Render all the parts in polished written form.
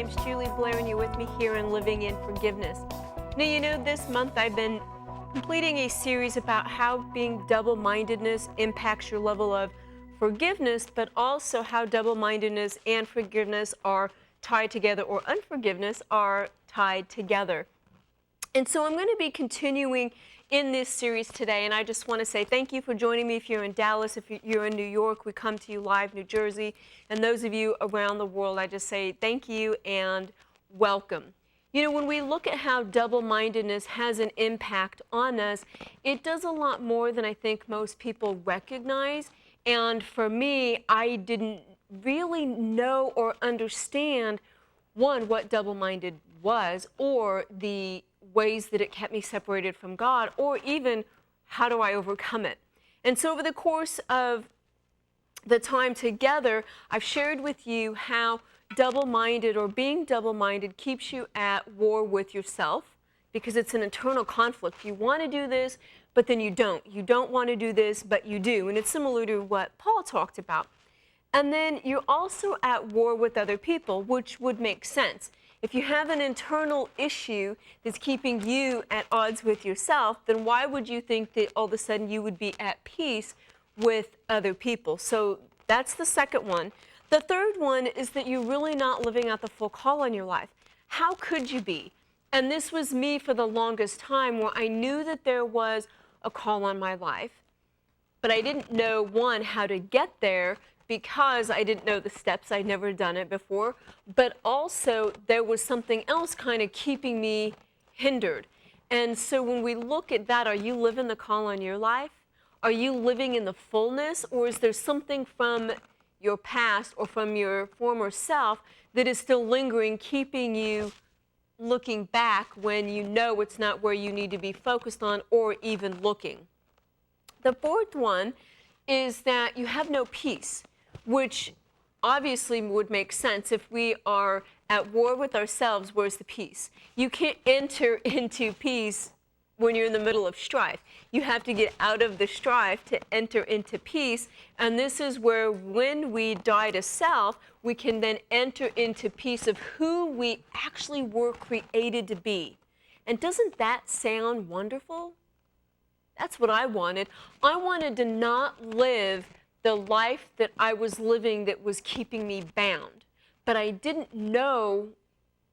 name's Julie Blair, and you're with me here in Living in Forgiveness. Now, you know, this month I've been completing a series about how being double-mindedness impacts your level of forgiveness, but also how double-mindedness and forgiveness are tied together, or unforgiveness are tied together. And so I'm going to be continuing in this series today, and I just want to say thank you for joining me. If you're in Dallas, if you're in New York, we come to you live, New Jersey, and those of you around the world, I just say thank you and welcome. You know, when we look at how double-mindedness has an impact on us, it does a lot more than I think most people recognize. And for me, I didn't really know or understand, one, what double-minded was, or the ways that it kept me separated from God, or even how do I overcome it. And so over the course of the time together, I've shared with you how double-minded or being double-minded keeps you at war with yourself, because it's an internal conflict. You want to do this, but then you don't. You don't want to do this, but you do. And it's similar to what Paul talked about. And then you're also at war with other people, which would make sense. If you have an internal issue that's keeping you at odds with yourself, then why would you think that all of a sudden you would be at peace with other people? So that's the second one. The third one is that you're really not living out the full call on your life. How could you be? And this was me for the longest time, where I knew that there was a call on my life, but I didn't know, one, how to get there, because I didn't know the steps. I'd never done it before. But also, there was something else kind of keeping me hindered. And so when we look at that, are you living the call on your life? Are you living in the fullness? Or is there something from your past or from your former self that is still lingering, keeping you looking back when you know it's not where you need to be focused on or even looking? The fourth one is that you have no peace, which obviously would make sense. If we are at war with ourselves, where's the peace? You can't enter into peace when you're in the middle of strife. You have to get out of the strife to enter into peace. And this is where, when we die to self, we can then enter into peace of who we actually were created to be. And doesn't that sound wonderful? That's what I wanted. I wanted to not live the life that I was living that was keeping me bound. But I didn't know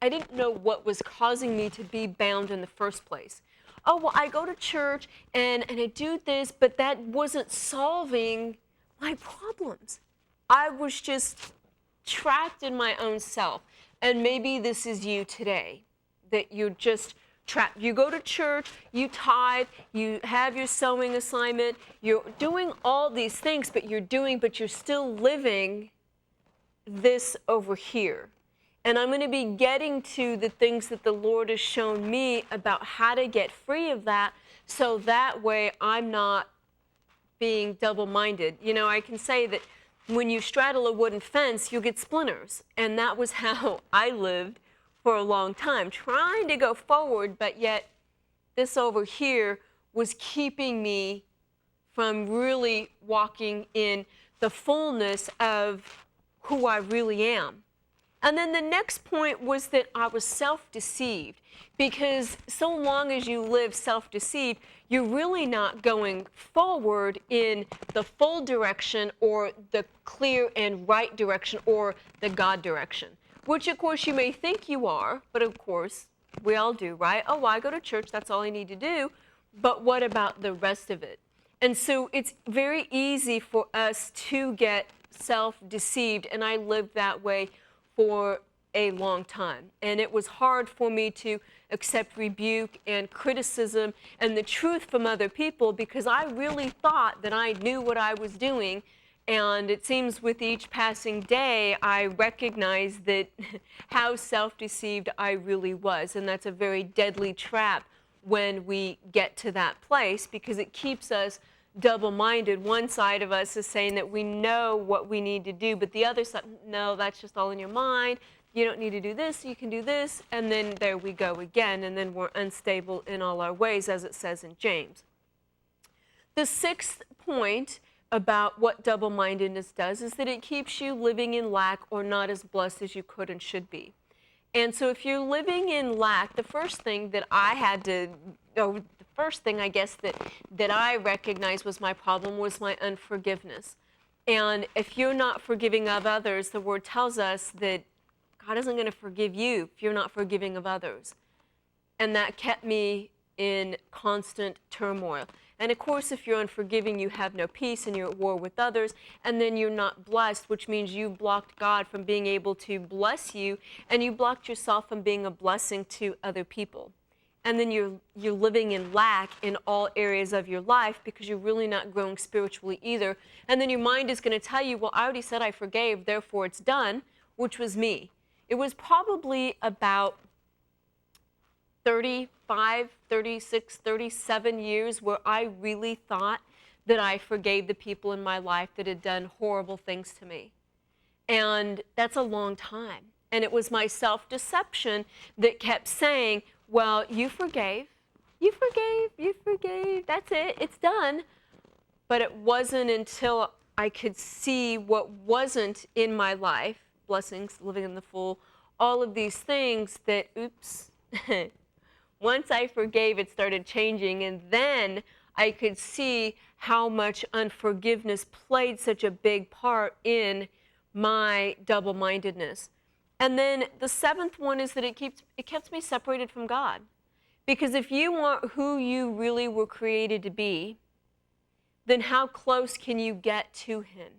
what was causing me to be bound in the first place. Oh, well, I go to church and I do this, but that wasn't solving my problems. I was just trapped in my own self. And maybe this is you today, that you're just trapped. You go to church, you tithe, you have your sewing assignment, you're doing all these things, but you're still living this over here. And I'm going to be getting to the things that the Lord has shown me about how to get free of that, so that way I'm not being double-minded. You know, I can say that when you straddle a wooden fence, you'll get splinters. And that was how I lived for a long time, trying to go forward, but yet this over here was keeping me from really walking in the fullness of who I really am. And then the next point was that I was self-deceived, because so long as you live self-deceived, you're really not going forward in the full direction, or the clear and right direction, or the God direction. Which, of course, you may think you are, but of course, we all do, right? Oh, well, I go to church, that's all I need to do. But what about the rest of it? And so it's very easy for us to get self-deceived, and I lived that way for a long time. And it was hard for me to accept rebuke and criticism and the truth from other people, because I really thought that I knew what I was doing. And it seems with each passing day, I recognize that how self-deceived I really was. And that's a very deadly trap when we get to that place, because it keeps us double-minded. One side of us is saying that we know what we need to do, but the other side, no, that's just all in your mind. You don't need to do this, you can do this. And then there we go again, and then we're unstable in all our ways, as it says in James. The sixth point about what double-mindedness does is that it keeps you living in lack, or not as blessed as you could and should be. And so if you're living in lack, the first thing that I had to, or the first thing I guess that I recognized was my problem was my unforgiveness. And if you're not forgiving of others, the word tells us that God isn't going to forgive you if you're not forgiving of others. And that kept me in constant turmoil. And of course, if you're unforgiving, you have no peace and you're at war with others, and then you're not blessed, which means you blocked God from being able to bless you, and you blocked yourself from being a blessing to other people. And then you're living in lack in all areas of your life because you're really not growing spiritually either. And then your mind is going to tell you, well, I already said I forgave, therefore it's done, which was me. It was probably about 35, 36, 37 years where I really thought that I forgave the people in my life that had done horrible things to me. And that's a long time. And it was my self-deception that kept saying, well, you forgave, that's it, it's done. But it wasn't until I could see what wasn't in my life, blessings, living in the full, all of these things that, oops, once I forgave, it started changing, and then I could see how much unforgiveness played such a big part in my double-mindedness. And then the seventh one is that it kept me separated from God. Because if you want who you really were created to be, then how close can you get to Him?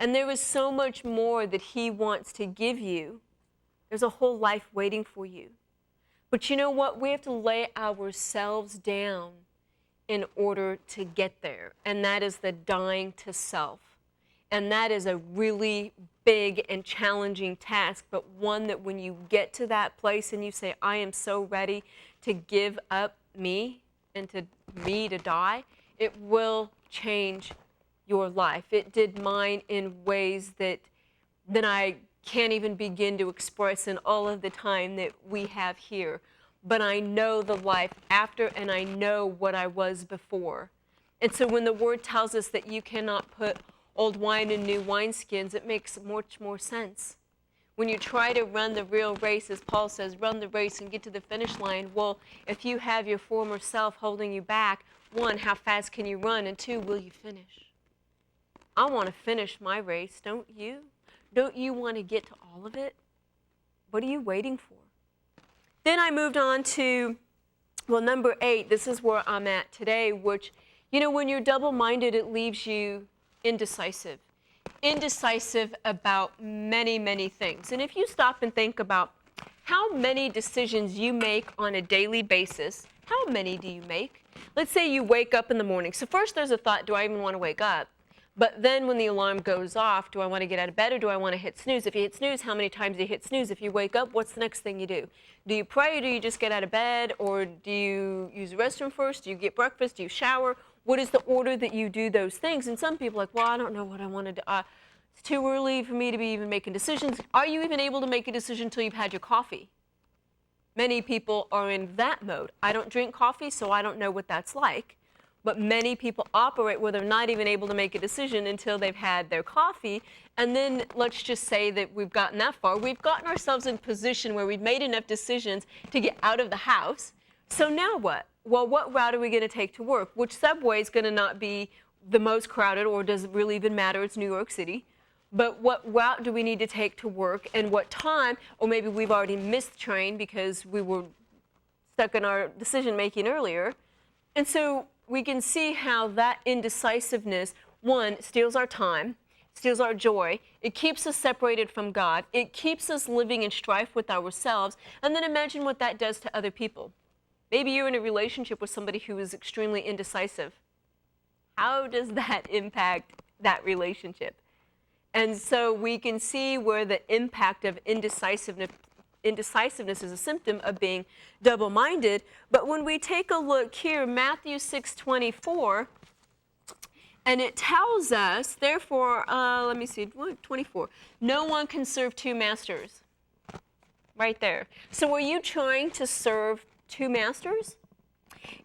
And there is so much more that He wants to give you. There's a whole life waiting for you. But you know what? We have to lay ourselves down in order to get there. And that is the dying to self. And that is a really big and challenging task, but one that when you get to that place and you say, I am so ready to give up me and to me to die, it will change your life. It did mine in ways that I can't even begin to express in all of the time that we have here. But I know the life after, and I know what I was before. And so when the Word tells us that you cannot put old wine in new wineskins, it makes much more sense. When you try to run the real race, as Paul says, run the race and get to the finish line, well, if you have your former self holding you back, one, how fast can you run? And two, will you finish? I want to finish my race, don't you? Don't you want to get to all of it? What are you waiting for? Then I moved on to, well, number 8. This is where I'm at today, which, you know, when you're double-minded, it leaves you indecisive. Indecisive about many, many things. And if you stop and think about how many decisions you make on a daily basis, how many do you make? Let's say you wake up in the morning. So first there's a thought, do I even want to wake up? But then when the alarm goes off, do I want to get out of bed or do I want to hit snooze? If you hit snooze, how many times do you hit snooze? If you wake up, what's the next thing you do? Do you pray or do you just get out of bed? Or do you use the restroom first? Do you get breakfast? Do you shower? What is the order that you do those things? And some people are like, well, I don't know what I want to do. It's too early for me to be even making decisions. Are you even able to make a decision until you've had your coffee? Many people are in that mode. I don't drink coffee, so I don't know what that's like. But many people operate where they're not even able to make a decision until they've had their coffee. And then let's just say that we've gotten that far. We've gotten ourselves in a position where we've made enough decisions to get out of the house. So now what? Well, what route are we going to take to work? Which subway is going to not be the most crowded, or does it really even matter? It's New York City. But what route do we need to take to work and what time? Or maybe we've already missed the train because we were stuck in our decision making earlier. And so we can see how that indecisiveness, one, steals our time, steals our joy. It keeps us separated from God. It keeps us living in strife with ourselves. And then imagine what that does to other people. Maybe you're in a relationship with somebody who is extremely indecisive. How does that impact that relationship? And so we can see where the impact of indecisiveness is a symptom of being double-minded. But when we take a look here, Matthew 6:24, and it tells us, therefore, let me see, 24, no one can serve two masters. Right there. So are you trying to serve two masters?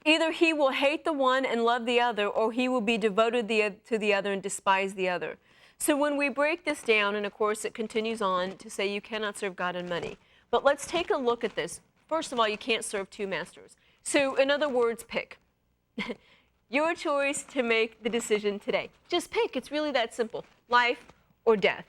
Either he will hate the one and love the other, or he will be devoted to the other and despise the other. So when we break this down, and of course it continues on to say you cannot serve God and money. But let's take a look at this. First of all, you can't serve two masters. So in other words, pick. Your choice to make the decision today. Just pick. It's really that simple. Life or death.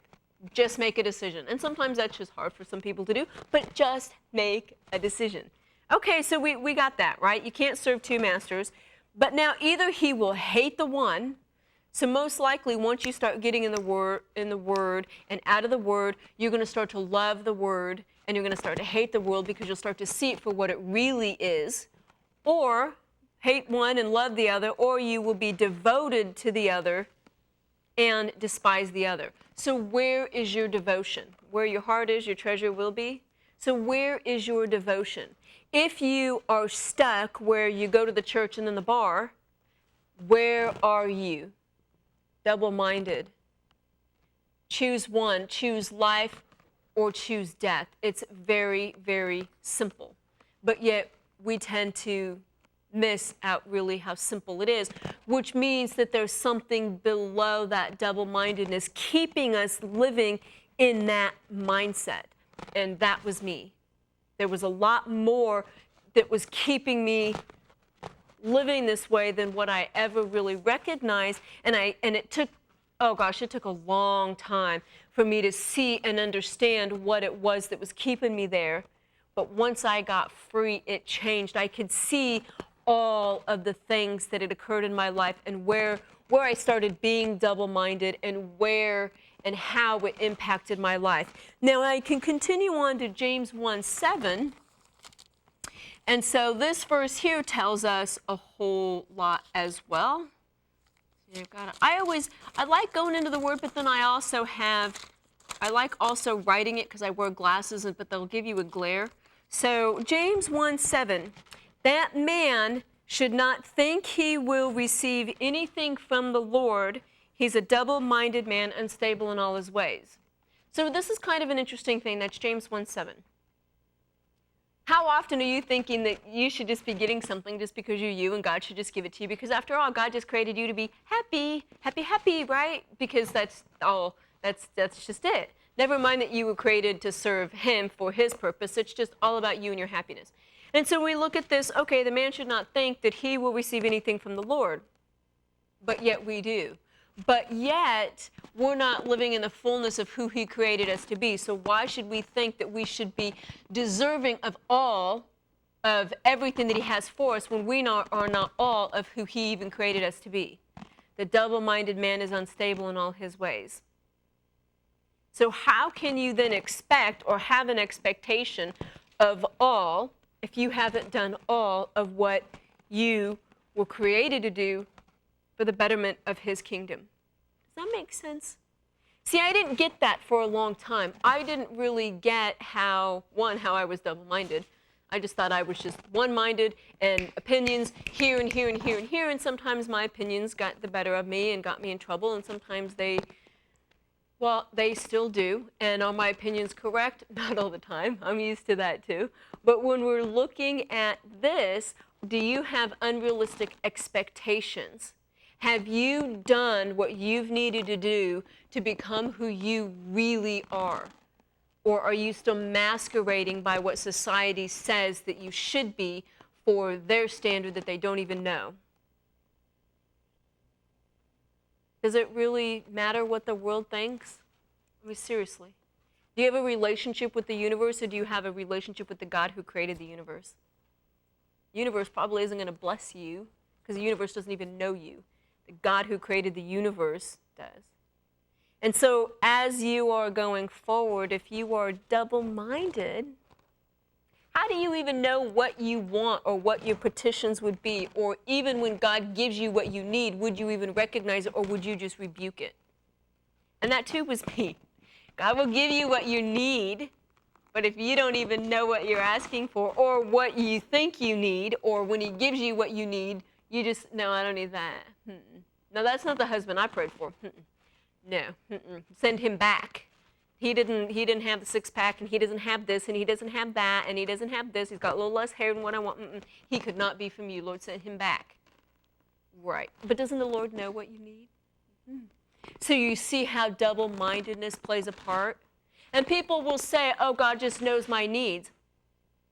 Just make a decision. And sometimes that's just hard for some people to do, but just make a decision. Okay, so we got that, right? You can't serve two masters. But now either he will hate the one, so most likely once you start getting in the word and out of the word, you're going to start to love the word and you're going to start to hate the world because you'll start to see it for what it really is. Or hate one and love the other, or you will be devoted to the other and despise the other. So where is your devotion? Where your heart is, your treasure will be. So where is your devotion? If you are stuck where you go to the church and then the bar, where are you? Double-minded. Choose one. Choose life or choose death. It's very, very simple. But yet we tend to miss out really how simple it is, which means that there's something below that double-mindedness keeping us living in that mindset. And that was me. There was a lot more that was keeping me living this way than what I ever really recognized. And it took, oh gosh, it took a long time for me to see and understand what it was that was keeping me there. But once I got free, it changed. I could see all of the things that had occurred in my life and where I started being double-minded and where and how it impacted my life. Now I can continue on to James 1:7. And so this verse here tells us a whole lot as well. I like going into the word, but then I like also writing it because I wear glasses, but they'll give you a glare. So James 1:7, that man should not think he will receive anything from the Lord. He's a double-minded man, unstable in all his ways. So this is kind of an interesting thing. That's James 1:7. How often are you thinking that you should just be getting something just because you're you and God should just give it to you? Because after all, God just created you to be happy, happy, happy, right? Because that's just it. Never mind that you were created to serve him for his purpose. It's just all about you and your happiness. And so we look at this, okay, the man should not think that he will receive anything from the Lord. But yet we do. But yet, we're not living in the fullness of who he created us to be. So why should we think that we should be deserving of all of everything that he has for us when we are not all of who he even created us to be? The double-minded man is unstable in all his ways. So how can you then expect or have an expectation of all if you haven't done all of what you were created to do for the betterment of his kingdom? Does that make sense? See, I didn't get that for a long time. I didn't really get how I was double-minded. I just thought I was just one-minded and opinions here and here and here and here, and sometimes my opinions got the better of me and got me in trouble, and sometimes they still do. And are my opinions correct? Not all the time. I'm used to that too. But when we're looking at this, do you have unrealistic expectations? Have you done what you've needed to do to become who you really are? Or are you still masquerading by what society says that you should be for their standard that they don't even know? Does it really matter what the world thinks? I mean, seriously. Do you have a relationship with the universe, or do you have a relationship with the God who created the universe? The universe probably isn't going to bless you because the universe doesn't even know you. The God who created the universe does. And so as you are going forward, if you are double-minded, how do you even know what you want or what your petitions would be? Or even when God gives you what you need, would you even recognize it, or would you just rebuke it? And that too was me. God will give you what you need, but if you don't even know what you're asking for or what you think you need, or when he gives you what you need, you just, no, I don't need that. No, that's not the husband I prayed for. No, send him back. He didn't have the six-pack, and he doesn't have this, and he doesn't have that, and he doesn't have this. He's got a little less hair than what I want. He could not be from you. Lord, send him back. Right. But doesn't the Lord know what you need? So you see how double-mindedness plays a part? And people will say, oh, God just knows my needs,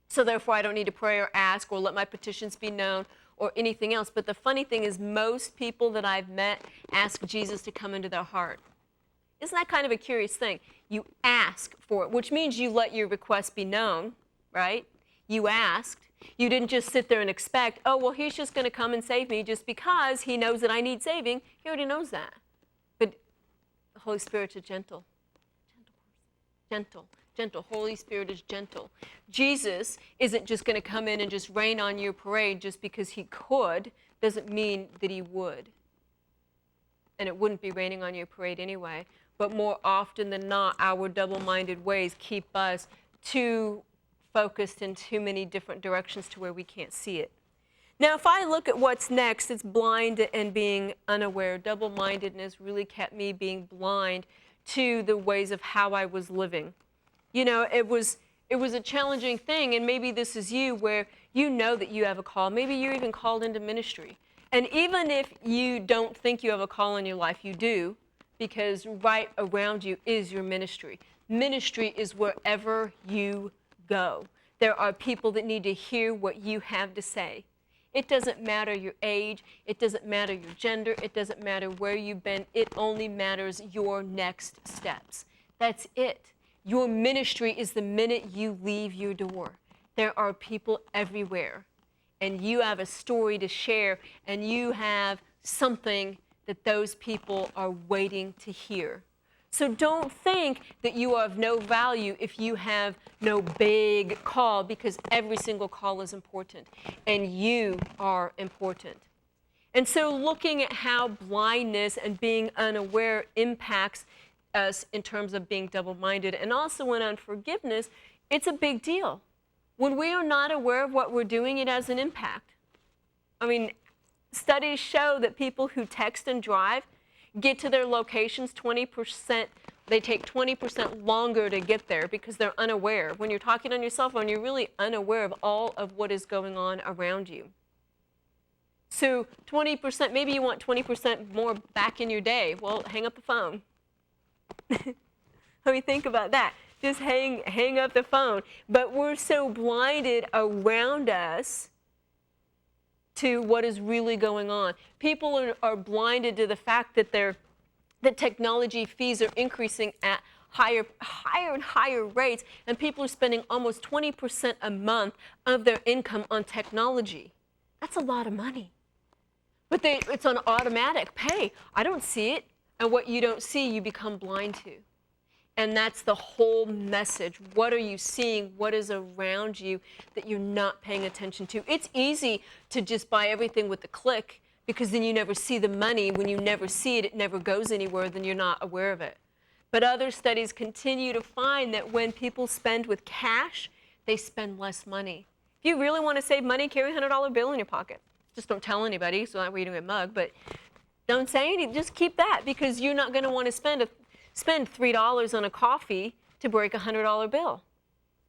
so therefore I don't need to pray or ask or let my petitions be known or anything else. But the funny thing is, most people that I've met ask Jesus to come into their heart. Isn't that kind of a curious thing? You ask for it, which means you let your request be known, right? You asked. You didn't just sit there and expect, oh, well, he's just going to come and save me just because he knows that I need saving. He already knows that. But the Holy Spirit's a gentle person. Gentle. Holy Spirit is gentle. Jesus isn't just going to come in and just rain on your parade just because he could. Doesn't mean that he would. And it wouldn't be raining on your parade anyway. But more often than not, our double-minded ways keep us too focused in too many different directions to where we can't see it. Now, if I look at what's next, it's blind and being unaware. Double-mindedness really kept me being blind to the ways of how I was living. You know, it was a challenging thing, and maybe this is you, where you know that you have a call. Maybe you're even called into ministry. And even if you don't think you have a call in your life, you do, because right around you is your ministry. Ministry is wherever you go. There are people that need to hear what you have to say. It doesn't matter your age. It doesn't matter your gender. It doesn't matter where you've been. It only matters your next steps. That's it. Your ministry is the minute you leave your door. There are people everywhere, and you have a story to share, and you have something that those people are waiting to hear. So don't think that you are of no value if you have no big call, because every single call is important, and you are important. And so looking at how blindness and being unaware impacts us in terms of being double-minded, and also in unforgiveness, it's a big deal. When we are not aware of what we're doing, it has an impact. I mean, studies show that people who text and drive get to their locations 20%, they take 20% longer to get there because they're unaware. When you're talking on your cell phone, you're really unaware of all of what is going on around you. So 20%, maybe you want 20% more back in your day. Well, hang up the phone. Let me think about that. Just hang up the phone. But we're so blinded around us to what is really going on. People are blinded to the fact that the technology fees are increasing at higher and higher rates, and people are spending almost 20% a month of their income on technology. That's a lot of money. But it's on automatic pay. I don't see it, and what you don't see, you become blind to. And that's the whole message. What are you seeing? What is around you that you're not paying attention to? It's easy to just buy everything with a click, because then you never see the money. When you never see it, it never goes anywhere, then you're not aware of it. But other studies continue to find that when people spend with cash, they spend less money. If you really want to save money, carry a $100 bill in your pocket. Just don't tell anybody, so that way you don't get mugged, but don't say anything. Just keep that, because you're not going to want to spend $3 on a coffee to break a $100 bill.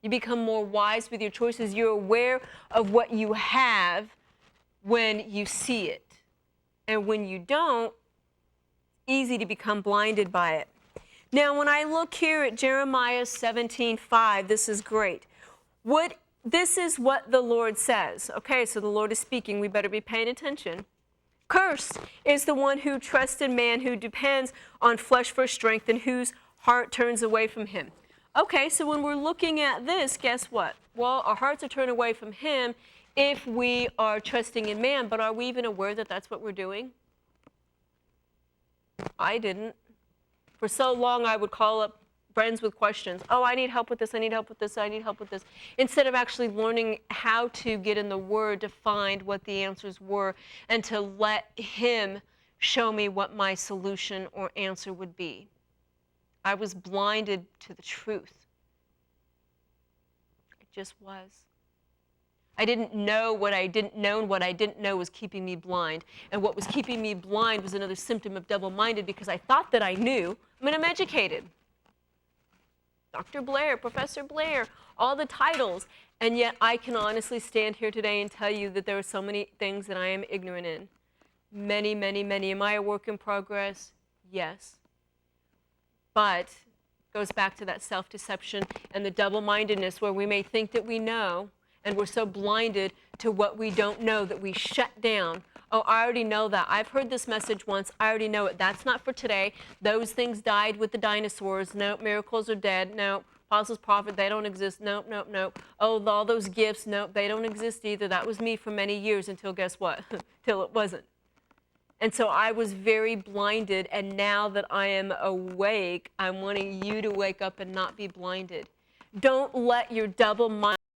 You become more wise with your choices. You're aware of what you have when you see it. And when you don't, it's easy to become blinded by it. Now, when I look here at Jeremiah 17:5, this is great. This is what the Lord says. Okay, so the Lord is speaking. We better be paying attention. Cursed is the one who trusts in man, who depends on flesh for strength, and whose heart turns away from him. Okay, so when we're looking at this, guess what? Well, our hearts are turned away from him if we are trusting in man, but are we even aware that that's what we're doing? I didn't. For so long, I would call up friends with questions. Oh, I need help with this, I need help with this, I need help with this. Instead of actually learning how to get in the Word to find what the answers were and to let Him show me what my solution or answer would be. I was blinded to the truth. I just was. I didn't know what I didn't know, and what I didn't know was keeping me blind. And what was keeping me blind was another symptom of double-minded, because I thought that I knew. I mean, I'm educated. Dr. Blair, Professor Blair, all the titles. And yet I can honestly stand here today and tell you that there are so many things that I am ignorant in. Many, many, many. Am I a work in progress? Yes. But Goes back to that self-deception and the double-mindedness where we may think that we know, and we're so blinded to what we don't know that we shut down. Oh, I already know that. I've heard this message once. I already know it. That's not for today. Those things died with the dinosaurs. Nope, miracles are dead. Nope, apostles, prophets, they don't exist. Nope, nope, nope. Oh, all those gifts, nope, they don't exist either. That was me for many years until guess what? Till it wasn't. And so I was very blinded, and now that I am awake, I'm wanting you to wake up and not be blinded. Don't let your double mind